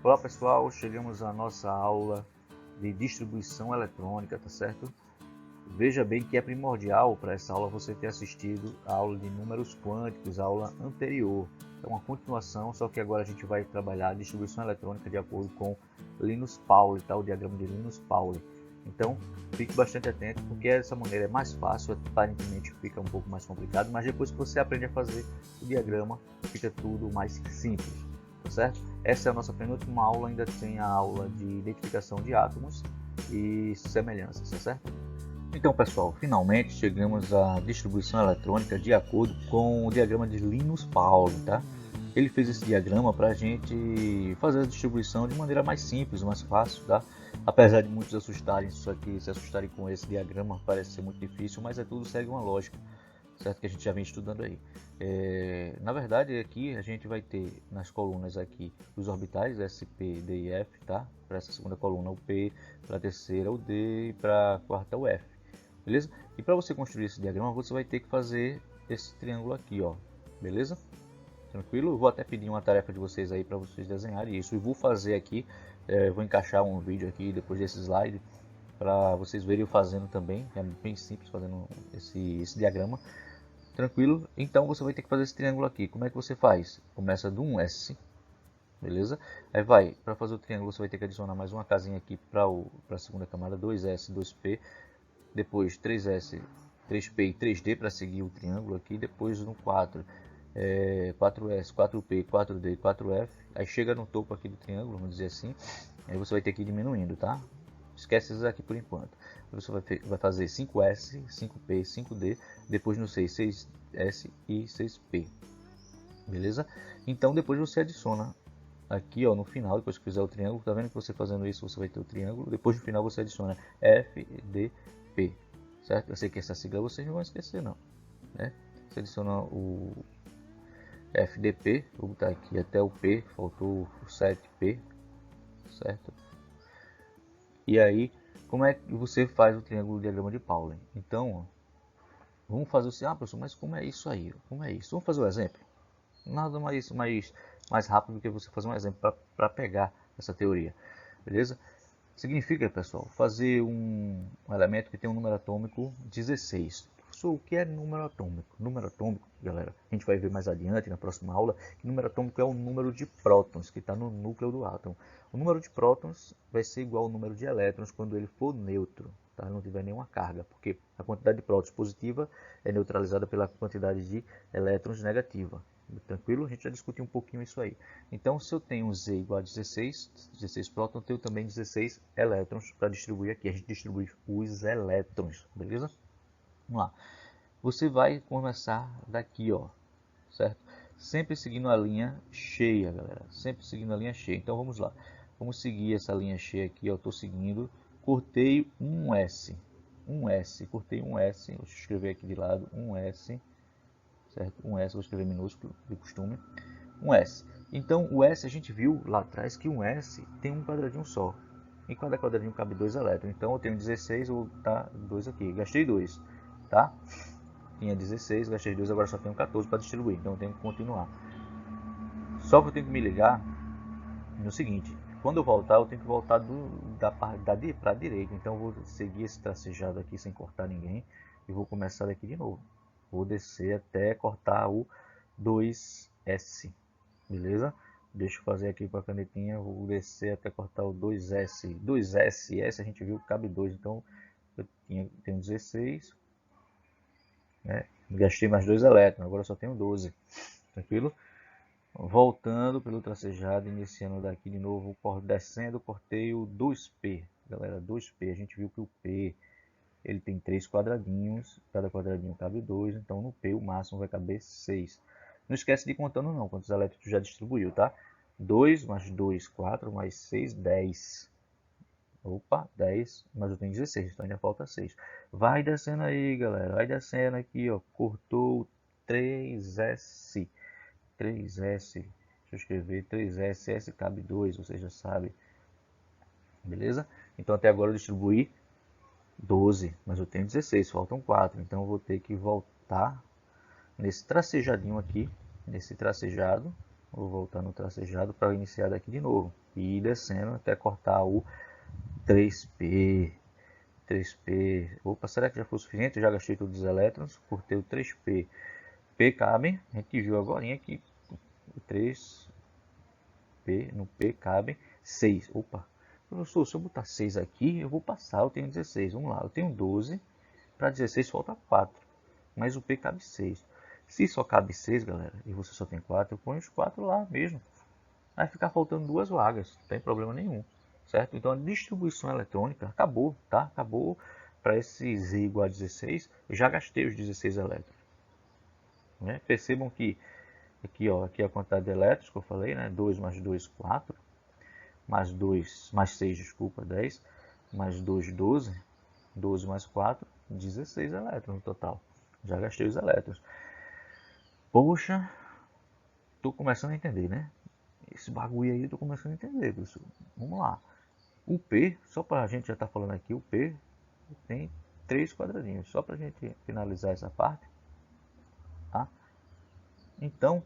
Olá pessoal, chegamos à nossa aula de distribuição eletrônica, tá certo? Veja bem que é primordial para essa aula você ter assistido a aula de números quânticos, a aula anterior. É uma continuação, só que agora a gente vai trabalhar a distribuição eletrônica de acordo com Linus Pauling, tá? O diagrama de Linus Pauling. Então, fique bastante atento, porque dessa maneira é mais fácil, aparentemente fica um pouco mais complicado, mas depois que você aprende a fazer o diagrama, fica tudo mais simples, tá certo? Essa é a nossa penúltima aula, ainda tem a aula de identificação de átomos e semelhanças, tá certo? Então, pessoal, finalmente chegamos à distribuição eletrônica de acordo com o diagrama de Linus Pauling, tá? Ele fez esse diagrama para a gente fazer a distribuição de maneira mais simples, mais fácil, tá? Apesar de muitos assustarem, isso aqui, se assustarem com esse diagrama, parece ser muito difícil, mas tudo segue uma lógica, certo? Que a gente já vem estudando aí. Na verdade, aqui a gente vai ter nas colunas aqui os orbitais SP, D e F, tá? Para essa segunda coluna o P, para a terceira o D e para a quarta o F. Beleza? E para você construir esse diagrama, você vai ter que fazer esse triângulo aqui, ó. Beleza? Tranquilo? Eu vou até pedir uma tarefa de vocês aí para vocês desenharem isso. E vou fazer aqui, vou encaixar um vídeo aqui depois desse slide para vocês verem eu fazendo também. É bem simples fazendo esse diagrama. Tranquilo? Então você vai ter que fazer esse triângulo aqui. Como é que você faz? Começa do 1S, beleza? Aí vai, para fazer o triângulo você vai ter que adicionar mais uma casinha aqui para a segunda camada, 2S, 2P. Depois 3S, 3P e 3D para seguir o triângulo aqui. Depois no 4, 4S, 4P, 4D, 4F. Aí chega no topo aqui do triângulo, vamos dizer assim. Aí você vai ter que ir diminuindo, tá? Esquece esses aqui por enquanto. Você vai fazer 5S, 5P, 5D. Depois no 6, 6S e 6P. Beleza? Então depois você adiciona aqui, ó, no final, depois que fizer o triângulo, tá vendo que você fazendo isso você vai ter o triângulo. Depois no final você adiciona F, D, P, certo? Eu sei que essa sigla vocês não vão esquecer não, né? Você adiciona o FDP, vou botar aqui até o P, faltou o 7P, certo? E aí, como é que você faz o triângulo do diagrama de Pauling? Então, ó, vamos fazer o assim, professor, mas como é isso aí? Como é isso? Vamos fazer o exemplo? Nada mais rápido do que você fazer um exemplo para pegar essa teoria, beleza? Significa, pessoal, fazer um elemento que tem um número atômico 16. O que é número atômico? Número atômico, galera, a gente vai ver mais adiante na próxima aula, que número atômico é o número de prótons que está no núcleo do átomo. O número de prótons vai ser igual ao número de elétrons quando ele for neutro, tá? Não tiver nenhuma carga, porque a quantidade de prótons positiva é neutralizada pela quantidade de elétrons negativa. Tranquilo? A gente já discutiu um pouquinho isso aí. Então, se eu tenho Z igual a 16 prótons, eu tenho também 16 elétrons para distribuir aqui. A gente distribui os elétrons, beleza? Vamos lá. Você vai começar daqui, ó, certo? Sempre seguindo a linha cheia, galera. Sempre seguindo a linha cheia. Então, vamos lá. Vamos seguir essa linha cheia aqui, ó. Estou seguindo. Cortei um S. Cortei um S. Vou escrever aqui de lado. Um S. Certo? Um S, vou escrever minúsculo, de costume. Um S. Então, o S, a gente viu lá atrás que um S tem um quadradinho só. Em cada quadradinho cabe 2 elétrons. Então, eu tenho 16, vou botar 2 aqui. Gastei 2, tá? Tinha 16, gastei 2, agora só tenho 14 para distribuir. Então, eu tenho que continuar. Só que eu tenho que me ligar no seguinte. Quando eu voltar, eu tenho que voltar para a direita. Então, eu vou seguir esse tracejado aqui sem cortar ninguém. E vou começar daqui de novo. Vou descer até cortar o 2S. Beleza? Deixa eu fazer aqui com a canetinha. Vou descer até cortar o 2S. 2S, S a gente viu que cabe 2. Então, eu tenho 16. Né? Gastei mais 2 elétrons. Agora eu só tenho 12. Tranquilo? Voltando pelo tracejado, iniciando daqui de novo, descendo, cortei o 2P. Galera, 2P, a gente viu que o P ele tem 3 quadradinhos, cada quadradinho cabe 2, então no P o máximo vai caber 6. Não esquece de ir contando não, quantos elétrons já distribuiu, tá? 2 mais 2, 4 mais 6, 10. Opa, 10, mas eu tenho 16, então ainda falta 6. Vai descendo aí, galera, vai descendo aqui, ó, cortou 3S. 3S, deixa eu escrever, 3S, S cabe 2, você já sabe, beleza? Então até agora eu distribuí 12, mas eu tenho 16, faltam 4, então eu vou ter que voltar nesse tracejadinho aqui, nesse tracejado, Vou voltar no tracejado para iniciar daqui de novo. E ir descendo até cortar o 3P. 3P. Opa, será que já foi suficiente? Eu já gastei todos os elétrons. Cortei o 3P. P cabem. A gente viu agora que o 3P, no P cabem 6. Opa, professor, se eu botar 6 aqui, eu vou passar. Eu tenho 16. Vamos lá, eu tenho 12. Para 16 falta 4. Mas o P cabe 6. Se só cabe 6, galera, e você só tem 4, eu ponho os 4 lá mesmo. Vai ficar faltando 2 vagas, não tem problema nenhum, certo? Então a distribuição eletrônica acabou, tá? Acabou para esse Z igual a 16, eu já gastei os 16 elétrons. Né? Percebam que aqui, ó, aqui é a quantidade de elétrons que eu falei, né? 2 mais 2, 4, mais 2, mais 6, desculpa, 10, mais 2, 12, 12 mais 4, 16 elétrons no total. Já gastei os elétrons. Poxa, tô começando a entender, né? Esse bagulho aí eu tô começando a entender, pessoal. Vamos lá. O P, só para a gente já tá falando aqui, o P tem 3 quadradinhos. Só para a gente finalizar essa parte, tá? Então,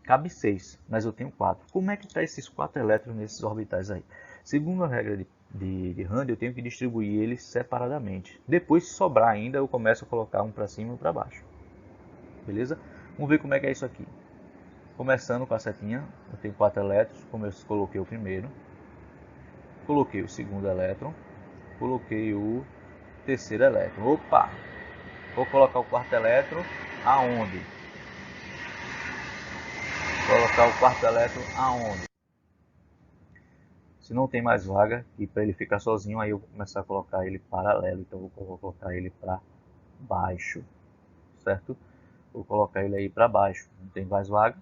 cabe 6, mas eu tenho 4. Como é que tá esses 4 elétrons nesses orbitais aí? Segundo a regra de Rand, eu tenho que distribuir eles separadamente. Depois, se sobrar ainda, eu começo a colocar um para cima e um para baixo. Beleza? Vamos ver como é que é isso aqui. Começando com a setinha, eu tenho 4 elétrons, como eu coloquei o primeiro. Coloquei o segundo elétron, coloquei o terceiro elétron. Opa! Vou colocar o quarto elétron aonde? Colocar o quarto elétron aonde? Se não tem mais vaga, e para ele ficar sozinho, aí eu vou começar a colocar ele paralelo. Então eu vou colocar ele para baixo, certo? Vou colocar ele aí para baixo. Não tem mais vaga,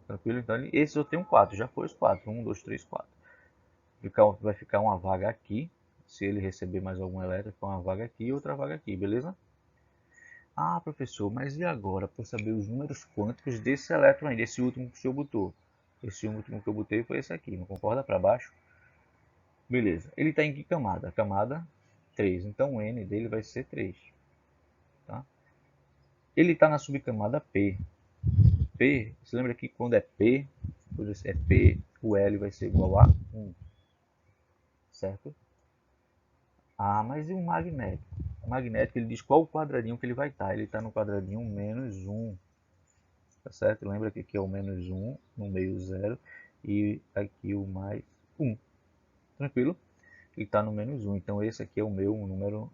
tranquilo? Então esse eu tenho 4, já foi os 4. 1, 2, 3, 4. Vai ficar uma vaga aqui. Se ele receber mais algum elétron, fica uma vaga aqui e outra vaga aqui, beleza? Ah, professor, mas e agora para saber os números quânticos desse elétron aí, desse último que o senhor botou? Esse último que eu botei foi esse aqui, não concorda? Para baixo. Beleza. Ele está em que camada? Camada 3. Então o N dele vai ser 3. Tá? Ele está na subcamada P. P, você lembra que quando é P, é P, o L vai ser igual a 1. Certo? Ah, mas e o magnético? O magnético ele diz qual o quadradinho que ele vai estar. Ele está no quadradinho menos 1. Tá certo? Lembra que aqui é o menos 1, no meio 0, e aqui o mais 1. Tranquilo? Ele está no menos 1, então esse aqui é o meu número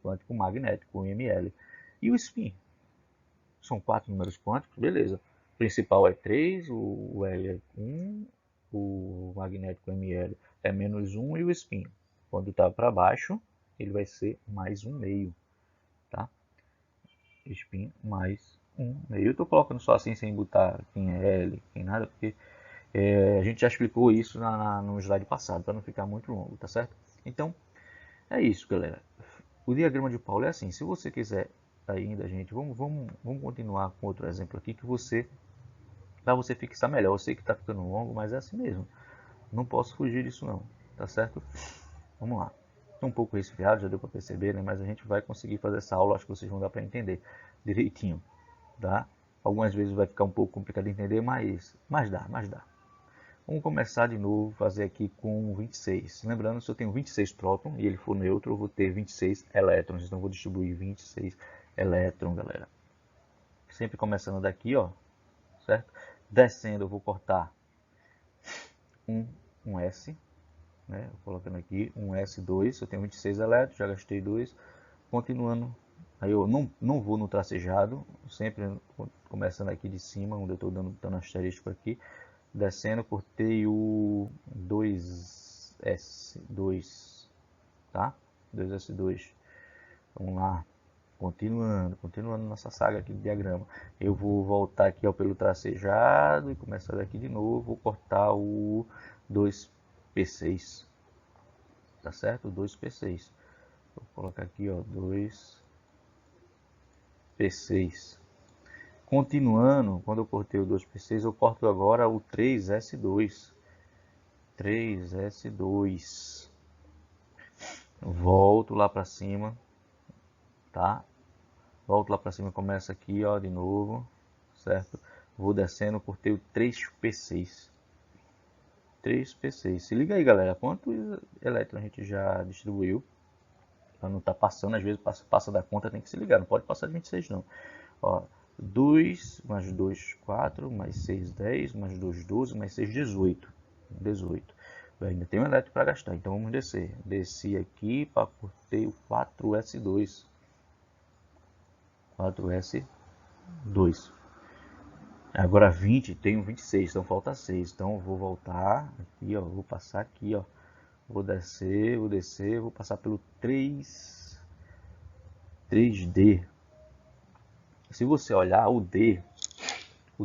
quântico magnético, o ml. E o spin? São 4 números quânticos, beleza. O principal é 3, o L é 1, o magnético ml é menos 1 e o spin, quando está para baixo, ele vai ser mais 1 meio. Tá? Spin mais 1 meio. Eu estou colocando só assim, sem botar quem é L, quem nada, porque a gente já explicou isso no slide passado, para não ficar muito longo, tá certo? Então, é isso, galera. O diagrama de Paulo é assim. Se você quiser ainda, gente, vamos continuar com outro exemplo aqui, que para você fixar melhor. Eu sei que está ficando longo, mas é assim mesmo. Não posso fugir disso não, tá certo? Vamos lá. Estou um pouco resfriado, já deu para perceber, né? Mas a gente vai conseguir fazer essa aula, acho que vocês vão dar para entender direitinho, tá? Algumas vezes vai ficar um pouco complicado de entender, mas dá. Vamos começar de novo, fazer aqui com 26. Lembrando, se eu tenho 26 prótons e ele for neutro, eu vou ter 26 elétrons. Então, eu vou distribuir 26 elétrons, galera. Sempre começando daqui, ó, certo? Descendo, eu vou cortar um S, né? Colocando aqui um S2. Eu tenho 26 elétrons, já gastei 2. Continuando, aí eu não vou no tracejado, sempre começando aqui de cima, onde eu estou dando asterístico aqui. Descendo, cortei o 2S2, tá? 2S2. Vamos lá. Continuando nossa saga aqui de diagrama. Eu vou voltar aqui ó, pelo tracejado e começar daqui de novo. Vou cortar o 2P6. Tá certo? 2P6. Vou colocar aqui ó, 2P6. Continuando, quando eu cortei o 2P6, eu corto agora o 3S2. 3S2. Volto lá para cima, tá? Volto lá para cima, começa aqui, ó, de novo, certo? vou descendo por ter o 3p6. 3p6. Se liga aí, galera, quantos elétrons a gente já distribuiu. Para não estar passando, às vezes passa da conta, tem que se ligar, não pode passar de 26 não. Ó, 2 mais 2, 4, mais 6, 10, mais 2, 12, mais 6, 18. 18. Eu ainda tem um elétron para gastar, então vamos descer. Desci aqui para ter o 4s2. 4s2. Agora 20, tenho 26, então falta 6. Então eu vou voltar aqui, ó, vou passar aqui, ó. Vou descer, vou passar pelo 3D. Se você olhar o D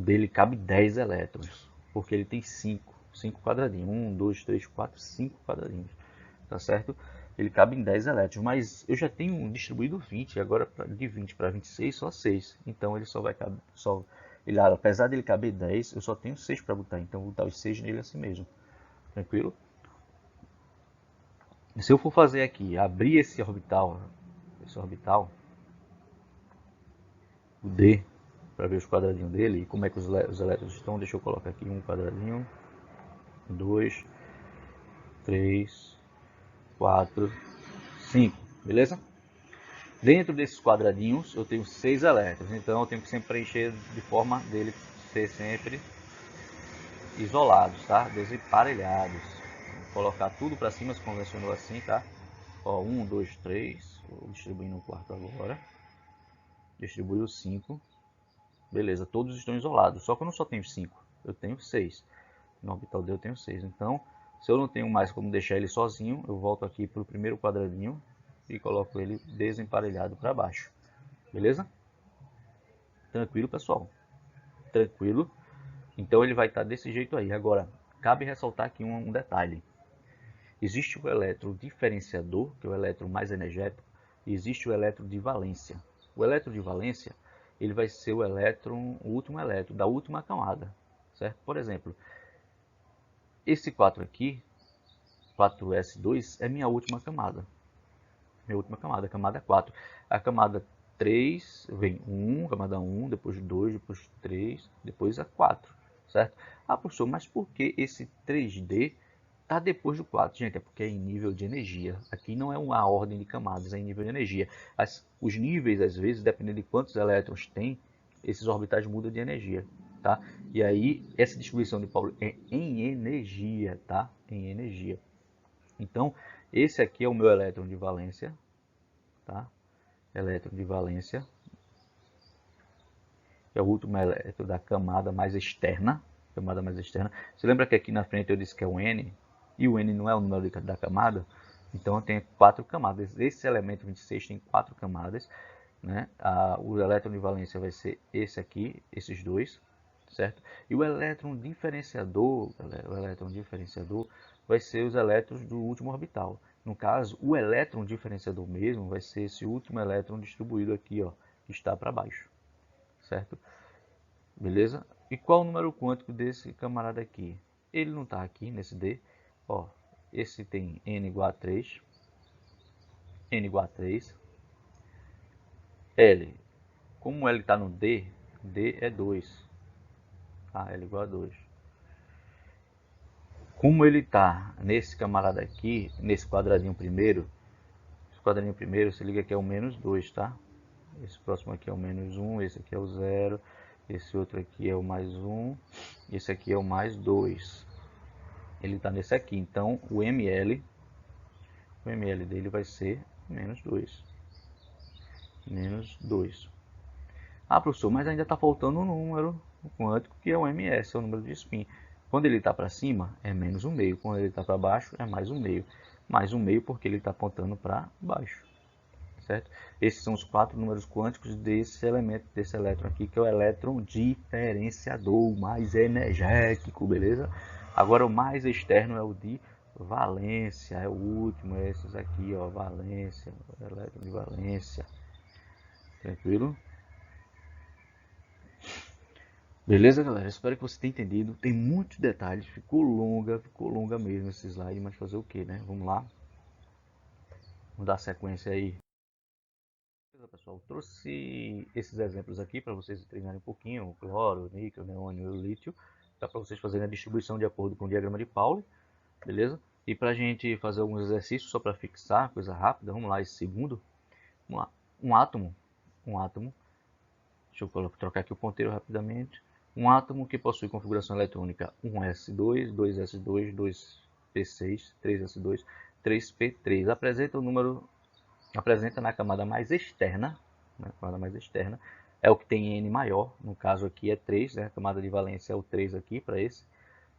ele cabe 10 elétrons, porque ele tem 5 quadradinhos. 1, 2, 3, 4, 5 quadradinhos. Tá certo? Ele cabe em 10 elétrons, mas eu já tenho distribuído 20, agora de 20 para 26 só 6. Então ele só vai caber, apesar dele caber 10, eu só tenho 6 para botar, então vou botar os 6 nele assim mesmo. Tranquilo? Se eu for fazer aqui, abrir esse orbital, o D, para ver os quadradinhos dele e como é que os elétrons estão, deixa eu colocar aqui um quadradinho, 2, 3, 4, 5, beleza? Dentro desses quadradinhos eu tenho 6 elétrons, então eu tenho que sempre preencher de forma dele ser sempre isolados, tá? Desemparelhados. Vou colocar tudo para cima, se convencionou assim, tá? Ó, 1, 2, 3, vou distribuir no quarto agora. Distribuiu 5. Beleza, todos estão isolados, só que eu não só tenho 5, eu tenho 6. No orbital D eu tenho 6, então se eu não tenho mais como deixar ele sozinho, eu volto aqui para o primeiro quadradinho e coloco ele desemparelhado para baixo. Beleza? Tranquilo, pessoal? Tranquilo? Então ele vai estar desse jeito aí. Agora, cabe ressaltar aqui um detalhe. Existe o elétron diferenciador, que é o elétron mais energético, e existe o elétron de valência. O elétron de valência, ele vai ser o elétron, o último elétron da última camada, certo? Por exemplo, esse 4 aqui, 4s2, é minha última camada. Minha última camada, camada 4. A camada 3 vem 1, camada 1, depois 2, depois 3, depois a 4, certo? Ah, professor, mas por que esse 3D está depois do 4? Gente, é porque é em nível de energia. Aqui não é uma ordem de camadas, é em nível de energia. Os níveis, às vezes, dependendo de quantos elétrons tem, esses orbitais mudam de energia, tá? E aí, essa distribuição de Paulo é em energia, tá? Em energia. Então, esse aqui é o meu elétron de valência, tá? Elétron de valência. É o último elétron da camada mais externa. Camada mais externa. Você lembra que aqui na frente eu disse que é o N? E o N não é o número da camada? Então eu tenho 4 camadas. Esse elemento 26 tem 4 camadas, né? O elétron de valência vai ser esse aqui, esses dois, certo? E o elétron diferenciador vai ser os elétrons do último orbital. No caso, o elétron diferenciador mesmo vai ser esse último elétron distribuído aqui, ó, que está para baixo, certo? Beleza? E qual o número quântico desse camarada aqui? Ele não está aqui nesse D, ó. Esse tem n igual a 3, n igual a 3. L, como L está no D, D é 2. Tá? L igual a 2. Como ele está nesse camarada aqui, nesse quadradinho primeiro, se liga que é o menos 2, tá? Esse próximo aqui é o menos 1, esse aqui é o 0, esse outro aqui é o mais 1, esse aqui é o mais 2. Ele está nesse aqui, então o ml dele vai ser menos 2. Menos 2. Ah, professor, mas ainda está faltando um número quântico que é o ms, é o número de spin. Quando ele está para cima, é menos 1,5. Quando ele está para baixo, é mais 1,5. Mais 1,5 porque ele está apontando para baixo. Certo? Esses são os 4 números quânticos desse elemento, desse elétron aqui, que é o elétron diferenciador, mais energético, beleza? Agora o mais externo é o de valência, é o último, é esses aqui, ó, valência, elétron de valência. Tranquilo? Beleza, galera? Espero que você tenha entendido. Tem muitos detalhes, ficou longa mesmo esse slide, mas fazer o que, né? Vamos lá. Vamos dar sequência aí. Beleza, pessoal? Trouxe esses exemplos aqui para vocês treinarem um pouquinho, o cloro, o níquel, o neônio e o lítio, tá? Para vocês fazerem a distribuição de acordo com o diagrama de Pauli, beleza? E para a gente fazer alguns exercícios só para fixar, coisa rápida, vamos lá, esse segundo, vamos lá. Um átomo, deixa eu trocar aqui o ponteiro rapidamente, um átomo que possui configuração eletrônica 1s2, 2s2, 2p6, 3s2, 3p3, apresenta na camada mais externa, é o que tem N maior, no caso aqui é 3, né? A camada de valência é o 3 aqui para esse,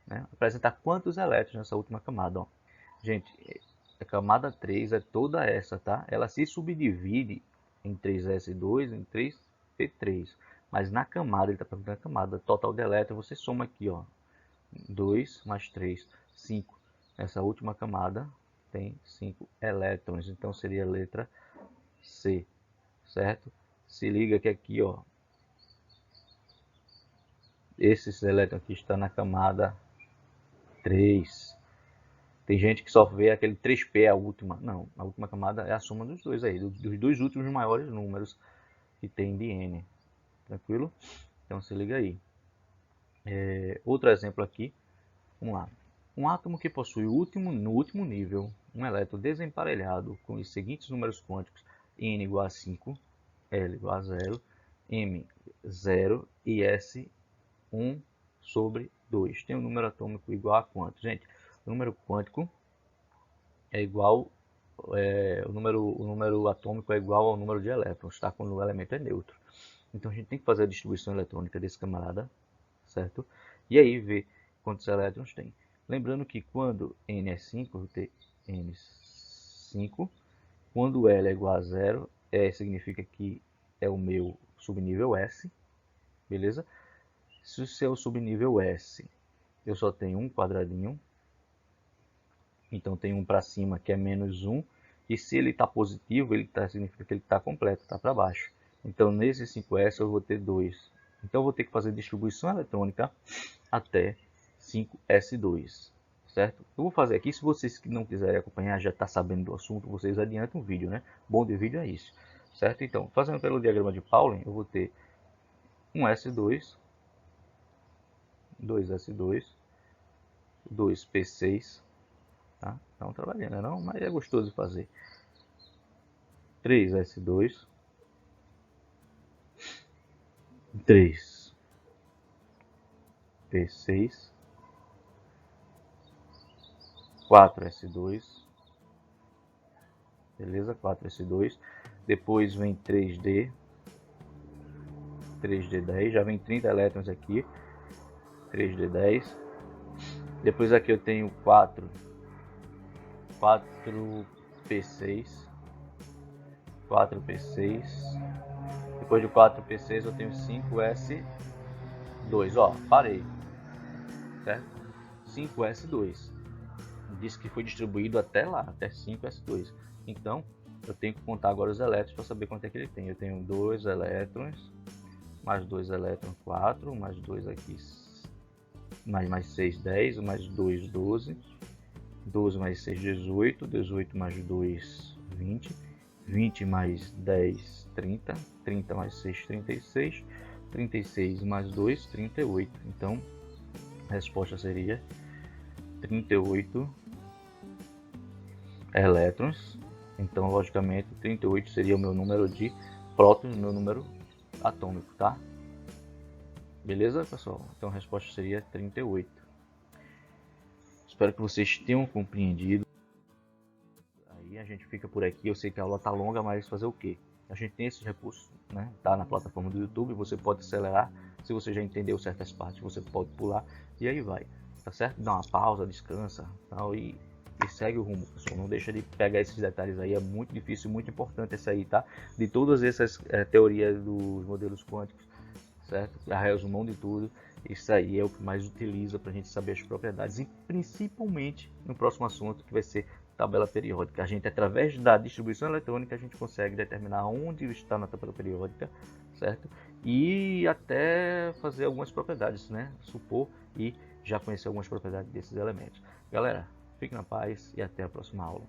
né? Apresenta quantos elétrons nessa última camada, ó. Gente, a camada 3 é toda essa, tá? Ela se subdivide em 3s2, em 3p3, mas na camada, ele está perguntando a camada total de elétrons, você soma aqui, ó, 2 mais 3, 5. Essa última camada tem 5 elétrons, então seria a letra C, certo? Se liga que aqui, ó, esses elétrons aqui estão na camada 3. Tem gente que só vê aquele 3p, a última. Não, a última camada é a soma dos dois aí, dos dois últimos maiores números que tem de N. Tranquilo? Então se liga aí. Outro exemplo aqui, vamos lá. Um átomo que possui no último nível um elétron desemparelhado com os seguintes números quânticos: N igual a 5, L igual a 0, M 0 e S 1 sobre 2. Tem um número atômico igual a quanto? Gente, o número quântico é igual, o número atômico é igual ao número de elétrons, tá? Quando o elemento é neutro. Então a gente tem que fazer a distribuição eletrônica desse camarada, certo? E aí ver quantos elétrons tem. Lembrando que quando N é 5, eu vou ter N5. Quando L é igual a 0, significa que é o meu subnível S, beleza? Se o seu subnível S, eu só tenho um quadradinho, então tem um para cima que é menos 1, e se ele está positivo, significa que ele está completo, está para baixo. Então nesse 5S eu vou ter 2. Então eu vou ter que fazer distribuição eletrônica até 5S2, certo? Eu vou fazer aqui, se vocês que não quiserem acompanhar, já está sabendo do assunto, vocês adiantam o vídeo, né? Bom de vídeo é isso, certo? Então, fazendo pelo diagrama de Pauli, eu vou ter 1S2, 2S2, 2P6, tá? Então trabalhando, não? Mas é gostoso de fazer. 3S2, 3P6, 4S2, beleza? 4S2, depois vem 3D10, já vem 30 elétrons aqui, 3D10, depois aqui eu tenho 4P6, depois de 4P6 eu tenho 5S2, ó, parei, certo? 5S2, disse que foi distribuído até lá, até 5S2, então eu tenho que contar agora os elétrons para saber quanto é que ele tem. Eu tenho 2 elétrons, mais 2 elétrons, 4, mais 2 aqui, mais 6, 10, mais 2, 12, 12 mais 6, 18, 18 mais 2, 20, 20 mais 10, 30, 30 mais 6, 36, 36 mais 2, 38. Então, a resposta seria 38 elétrons. Então, logicamente, 38 seria o meu número de prótons, meu número atômico, tá? Beleza, pessoal? Então, a resposta seria 38. Espero que vocês tenham compreendido. Aí a gente fica por aqui. Eu sei que a aula tá longa, mas fazer o quê? A gente tem esses recursos, né? Tá na plataforma do YouTube, você pode acelerar. Se você já entendeu certas partes, você pode pular e aí vai, tá certo? Dá uma pausa, descansa, tal, e segue o rumo, pessoal. Não deixa de pegar esses detalhes aí, é muito difícil, muito importante esse aí, tá? De todas essas teorias dos modelos quânticos, certo? A resumão de tudo, isso aí é o que mais utiliza para a gente saber as propriedades, e principalmente no próximo assunto, que vai ser tabela periódica. A gente, através da distribuição eletrônica, a gente consegue determinar onde está na tabela periódica, certo? E até fazer algumas propriedades, né? Supor e já conhecer algumas propriedades desses elementos. Galera, fique na paz e até a próxima aula.